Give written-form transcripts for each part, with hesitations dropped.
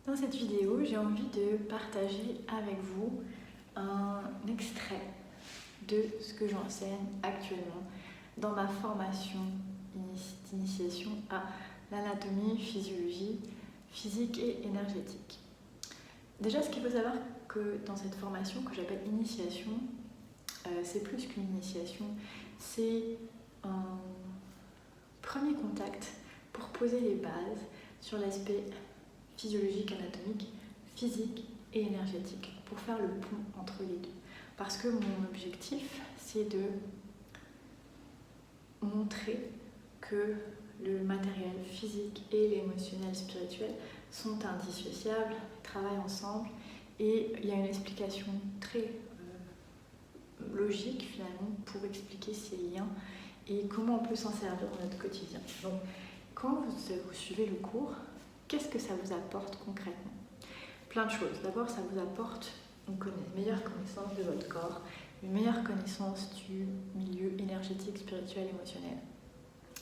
Dans cette vidéo, j'ai envie de partager avec vous un extrait de ce que j'enseigne actuellement dans ma formation d'initiation à l'anatomie, physiologie, physique et énergétique. Déjà, ce qu'il faut savoir que dans cette formation que j'appelle initiation, c'est plus qu'une initiation, c'est un premier contact pour poser les bases sur l'aspect physiologique, anatomique, physique et énergétique, pour faire le pont entre les deux. Parce que mon objectif, c'est de montrer que le matériel physique et l'émotionnel spirituel sont indissociables, travaillent ensemble, et il y a une explication très logique finalement pour expliquer ces liens et comment on peut s'en servir dans notre quotidien. Donc, quand vous suivez le cours, qu'est-ce que ça vous apporte concrètement? Plein de choses. D'abord, ça vous apporte une meilleure connaissance de votre corps, une meilleure connaissance du milieu énergétique, spirituel, émotionnel,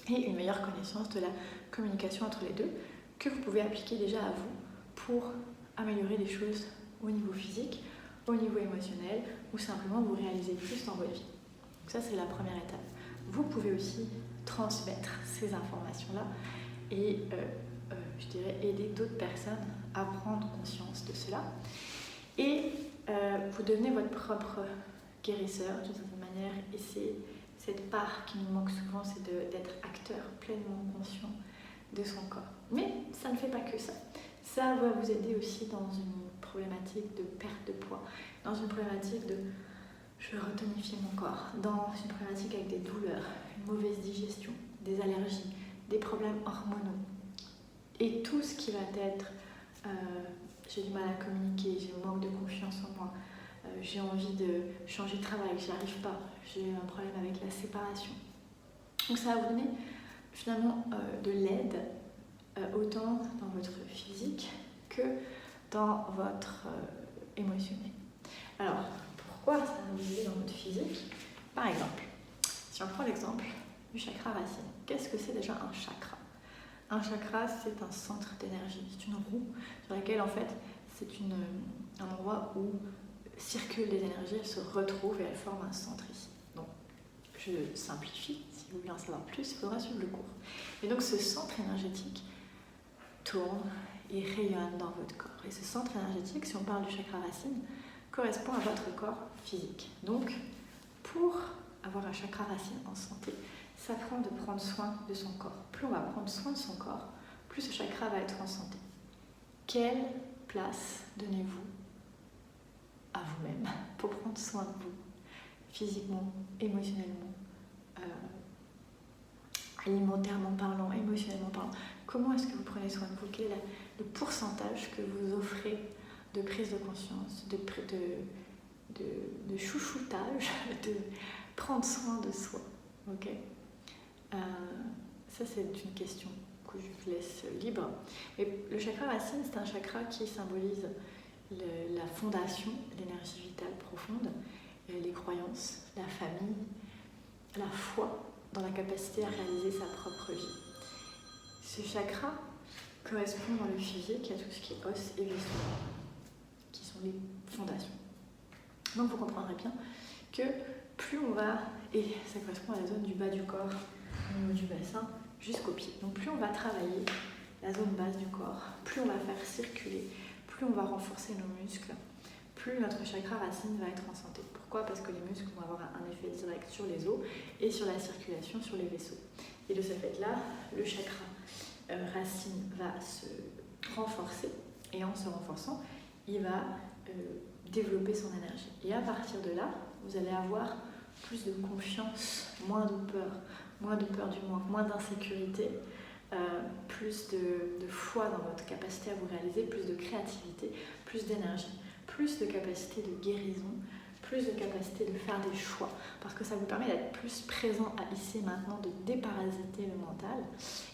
et une meilleure connaissance de la communication entre les deux, que vous pouvez appliquer déjà à vous pour améliorer les choses au niveau physique, au niveau émotionnel, ou simplement vous réaliser plus dans votre vie. Donc ça, c'est la première étape. Vous pouvez aussi transmettre ces informations-là et je dirais aider d'autres personnes à prendre conscience de cela. Et vous devenez votre propre guérisseur d'une certaine manière, et c'est cette part qui nous manque souvent, c'est d'être acteur pleinement conscient de son corps. Mais ça ne fait pas que ça. Ça va vous aider aussi dans une problématique de perte de poids, dans une problématique de je veux retonifier mon corps, dans une problématique avec des douleurs, une mauvaise digestion, des allergies, des problèmes hormonaux. Et tout ce qui va être j'ai du mal à communiquer, j'ai un manque de confiance en moi, j'ai envie de changer de travail, j'y arrive pas, j'ai un problème avec la séparation. Donc ça va vous donner finalement de l'aide autant dans votre physique que dans votre émotionnel. Alors, pourquoi ça va vous aider dans votre physique? Par exemple, si on prend l'exemple du chakra racine, qu'est-ce que c'est déjà un chakra? Un chakra, c'est un centre d'énergie, c'est une roue sur laquelle en fait c'est un endroit où circulent les énergies, elles se retrouvent et elles forment un centre ici. Donc je simplifie, si vous voulez en savoir plus, il faudra suivre le cours. Et donc ce centre énergétique tourne et rayonne dans votre corps. Et ce centre énergétique, si on parle du chakra racine, correspond à votre corps physique. Donc pour avoir un chakra racine en santé, ça prend de prendre soin de son corps. Plus on va prendre soin de son corps, plus ce chakra va être en santé. Quelle place donnez-vous à vous-même pour prendre soin de vous, physiquement, émotionnellement, alimentairement parlant, émotionnellement parlant? Comment est-ce que vous prenez soin de vous? Quel est le pourcentage que vous offrez de prise de conscience, de chouchoutage, de prendre soin de soi? Okay. Ça, c'est une question que je vous laisse libre. Mais le chakra racine, c'est un chakra qui symbolise la fondation, l'énergie vitale profonde, les croyances, la famille, la foi dans la capacité à réaliser sa propre vie. Ce chakra correspond dans le physique à tout ce qui est os et vaisseaux, qui sont les fondations. Donc vous comprendrez bien que plus on va, et ça correspond à la zone du bas du corps, au niveau du bassin, jusqu'aux pieds. Donc plus on va travailler la zone basse du corps, plus on va faire circuler, plus on va renforcer nos muscles, plus notre chakra racine va être en santé. Pourquoi? Parce que les muscles vont avoir un effet direct sur les os et sur la circulation, sur les vaisseaux. Et de ce fait-là, le chakra racine va se renforcer, et en se renforçant, il va développer son énergie. Et à partir de là, vous allez avoir plus de confiance, moins de peur du manque, moins d'insécurité, plus de foi dans votre capacité à vous réaliser, plus de créativité, plus d'énergie, plus de capacité de guérison, plus de capacité de faire des choix, parce que ça vous permet d'être plus présent à ici et maintenant, de déparasiter le mental.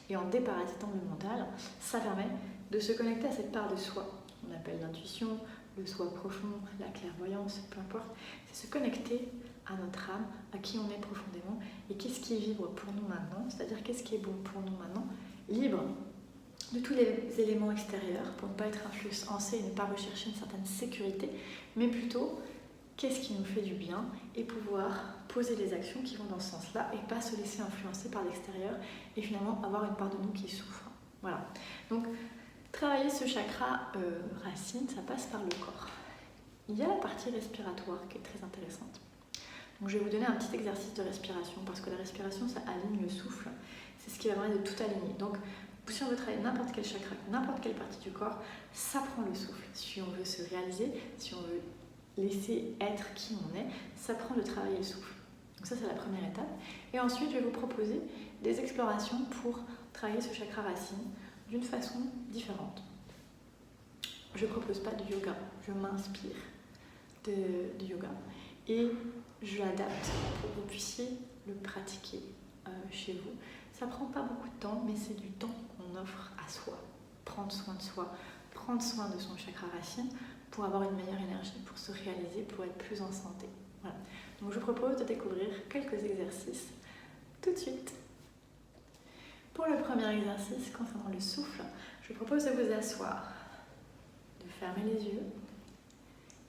Et en déparasitant le mental, ça permet de se connecter à cette part de soi, qu'on appelle l'intuition, le soi profond, la clairvoyance, peu importe. C'est se connecter à notre âme, à qui on est profondément, et qu'est-ce qui est libre pour nous maintenant, c'est-à-dire qu'est-ce qui est bon pour nous maintenant, libre de tous les éléments extérieurs pour ne pas être influencé et ne pas rechercher une certaine sécurité, mais plutôt qu'est-ce qui nous fait du bien et pouvoir poser les actions qui vont dans ce sens-là et pas se laisser influencer par l'extérieur et finalement avoir une part de nous qui souffre. Voilà. Donc, travailler ce chakra racine, ça passe par le corps. Il y a la partie respiratoire qui est très intéressante. Donc, je vais vous donner un petit exercice de respiration parce que la respiration, ça aligne le souffle. C'est ce qui va permettre de tout aligner. Donc, si on veut travailler n'importe quel chakra, n'importe quelle partie du corps, ça prend le souffle. Si on veut se réaliser, si on veut laisser être qui on est, ça prend de travailler le souffle. Donc ça, c'est la première étape. Et ensuite, je vais vous proposer des explorations pour travailler ce chakra racine d'une façon différente. Je ne propose pas de yoga, je m'inspire de yoga et je l'adapte pour que vous puissiez le pratiquer chez vous. Ça ne prend pas beaucoup de temps, mais c'est du temps qu'on offre à soi. Prendre soin de soi, prendre soin de son chakra racine pour avoir une meilleure énergie, pour se réaliser, pour être plus en santé. Voilà. Donc je vous propose de découvrir quelques exercices tout de suite. Pour le premier exercice concernant le souffle, je vous propose de vous asseoir, de fermer les yeux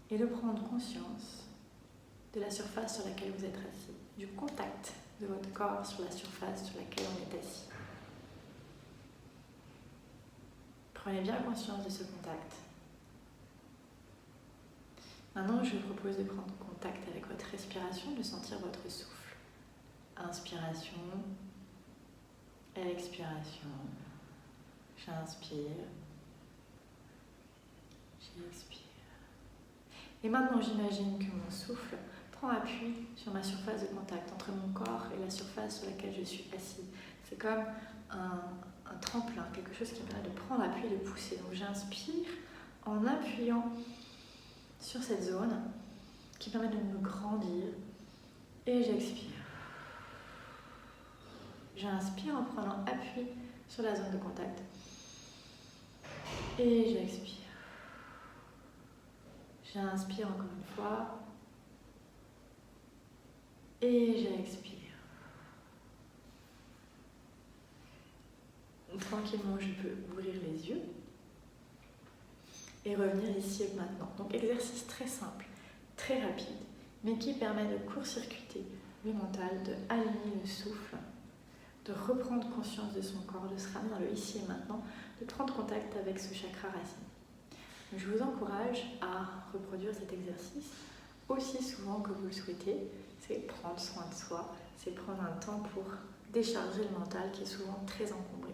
et de prendre conscience de la surface sur laquelle vous êtes assis, du contact de votre corps sur la surface sur laquelle on est assis. Prenez bien conscience de ce contact. Maintenant, je vous propose de prendre contact avec votre respiration, de sentir votre souffle. Inspiration, expiration. J'inspire, j'expire. Et maintenant, j'imagine que mon souffle prend appui sur ma surface de contact entre mon corps et la surface sur laquelle je suis assise. C'est comme un tremplin, quelque chose qui me permet de prendre appui et de pousser. Donc j'inspire en appuyant sur cette zone qui permet de me grandir et j'expire. J'inspire en prenant appui sur la zone de contact et j'expire. J'inspire encore une fois et j'expire. Tranquillement, je peux ouvrir les yeux et revenir ici et maintenant. Donc exercice très simple, très rapide, mais qui permet de court-circuiter le mental, de aligner le souffle, de reprendre conscience de son corps, de se ramener dans le ici et maintenant, de prendre contact avec ce chakra racine. Je vous encourage à reproduire cet exercice aussi souvent que vous le souhaitez. C'est prendre soin de soi, c'est prendre un temps pour décharger le mental qui est souvent très encombré.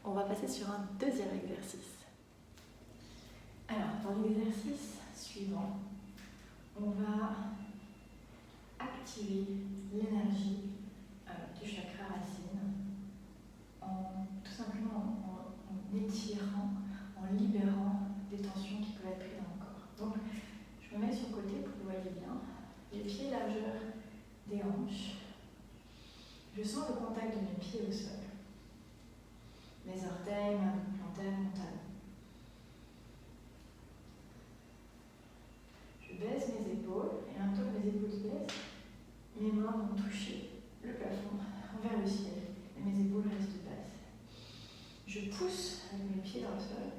On va passer sur un deuxième exercice. Alors, dans l'exercice suivant, on va activer l'énergie du chakra racine tout simplement en étirant, en libérant des tensions qui peuvent être prises dans le corps. Donc, je me mets sur le côté pour que vous voyez bien. Les pieds largeur des hanches. Je sens le contact de mes pieds au sol. Mes orteils, ma boucle plantaire, mon talon. Je baisse mes épaules et en même temps que mes épaules se baissent, mes mains vont toucher le plafond vers le ciel et mes épaules restent basses. Je pousse avec mes pieds dans le sol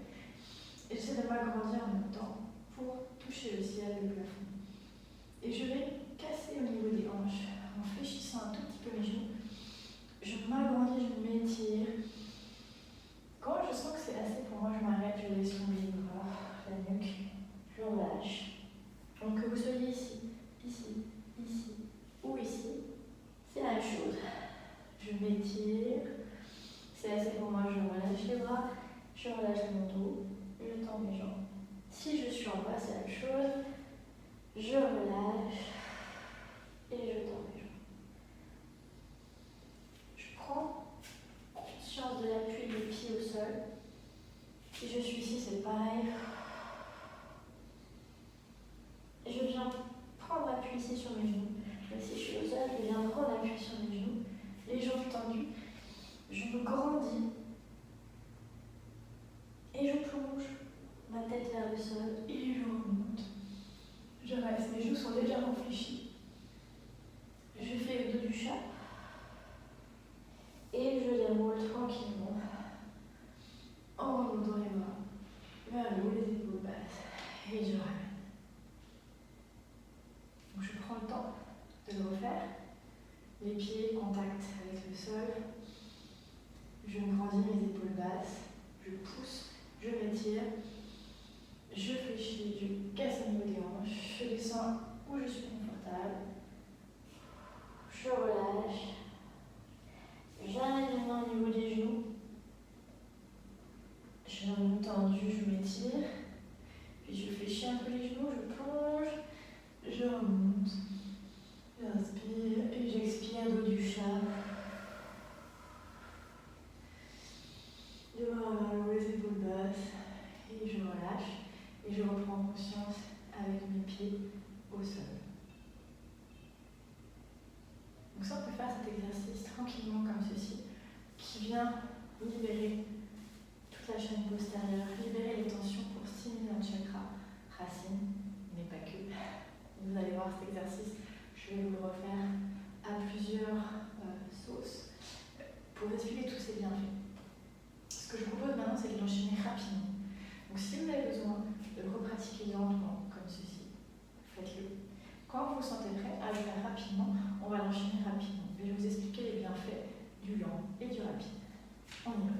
et j'essaie de m'agrandir en même temps pour toucher le ciel et le plafond. Et je vais casser au niveau des hanches en fléchissant un tout petit peu mes genoux. Je m'agrandis, je m'étire. Quand je sens que c'est assez pour moi, je m'arrête, je laisse tomber les bras, la nuque, je relâche. Donc que vous soyez ici, ici, ici ou ici, c'est la même chose. Je m'étire, c'est assez pour moi, je relâche les bras, je relâche mon dos, je tends mes jambes. Si je suis en bas, c'est la même chose, je relâche et je tends mes jambes. Je prends conscience de l'appui des pieds au sol. Si je suis ici, c'est pareil. Et je viens prendre appui ici sur mes genoux. Si je suis au sol, je viens prendre appui sur mes genoux, les jambes tendues. Je me grandis et je plonge ma tête vers le sol et je remonte. Je reste, mes joues sont légèrement fléchies. Je fais le dos du chat et je déroule tranquillement vers le haut, les épaules basses. Et je ramène. Donc je prends le temps de le refaire. Les pieds, contact avec le sol. Je grandis mes épaules basses. Je pousse, je m'étire. Je fléchis, je casse au niveau des hanches. Je descends où je suis confortable. Je relâche. J'amène les mains au niveau des genoux. Je remonte tendu, je m'étire. Puis je fléchis un peu les genoux, je plonge. Je remonte. J'inspire et j'expire, dos du chat. Je remets les épaules basses et je relâche. Et je reprends conscience avec mes pieds au sol. Donc ça, on peut faire cet exercice tranquillement comme ceci, qui vient libérer toute la chaîne postérieure, libérer les tensions pour stimuler notre chakra racine, mais pas que. Vous allez voir cet exercice, je vais vous le refaire à plusieurs sauces pour expliquer tous ces bienfaits. Ce que je propose maintenant, c'est de l'enchaîner rapidement. Donc si vous avez besoin de le repratiquer lentement, comme ceci, faites-le. Quand vous vous sentez prêt à le faire rapidement, on va l'enchaîner rapidement. Je vais vous expliquer les bienfaits du lent et du rapide. On y va.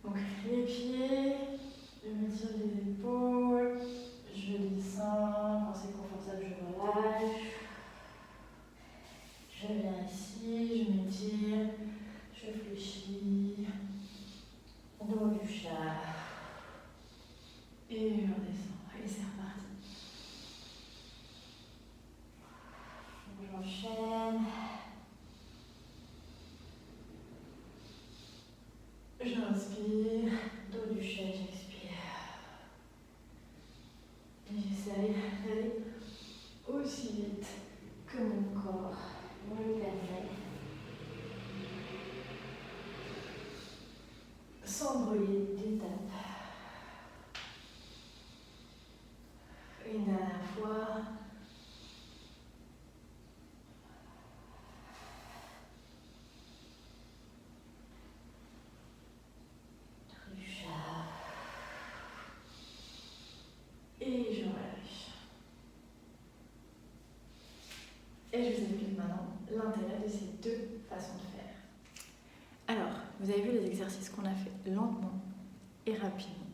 Donc les pieds, je me tire les épaules, je descends, quand c'est confortable je relâche. Je viens ici, je m'étire, je fléchis, dos du chat. Et je redescends. Allez, c'est reparti. J'enchaîne. J'inspire, dos du chat, j'expire. Et j'essaye d'aller aussi vite que mon corps me le permet. Sans brûler d'étape. Une dernière fois. Du chat. Et je relâche. Et je vous explique maintenant l'intérêt de ces deux façons de faire. Alors, vous avez vu les exercices qu'on a fait lentement et rapidement.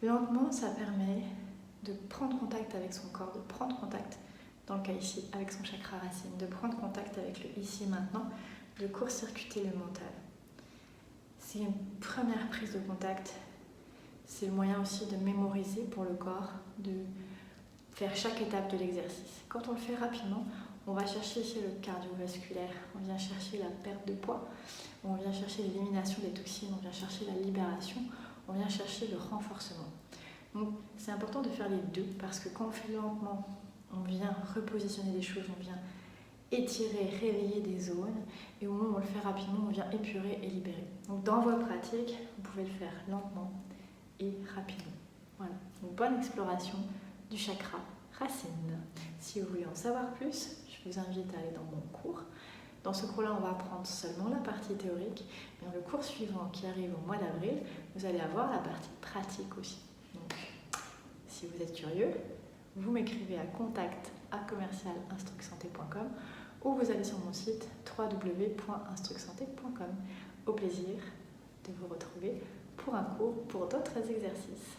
Lentement, ça permet de prendre contact avec son corps, de prendre contact, dans le cas ici, avec son chakra racine, de prendre contact avec le ici maintenant, de court-circuiter le mental. C'est une première prise de contact. C'est le moyen aussi de mémoriser pour le corps, de faire chaque étape de l'exercice. Quand on le fait rapidement, on va chercher ici le cardiovasculaire, on vient chercher la perte de poids, on vient chercher l'élimination des toxines, on vient chercher la libération, on vient chercher le renforcement. Donc c'est important de faire les deux parce que quand on fait lentement, on vient repositionner des choses, on vient étirer, réveiller des zones et au moment où on le fait rapidement, on vient épurer et libérer. Donc dans votre pratique, vous pouvez le faire lentement et rapidement. Voilà, une bonne exploration du chakra racine. Si vous voulez en savoir plus, je vous invite à aller dans mon cours. Dans ce cours-là, on va apprendre seulement la partie théorique, mais dans le cours suivant qui arrive au mois d'avril, vous allez avoir la partie pratique aussi. Donc, si vous êtes curieux, vous m'écrivez à contact@commercialinstrucsanté.com ou vous allez sur mon site www.instrucsanté.com. Au plaisir de vous retrouver pour un cours pour d'autres exercices.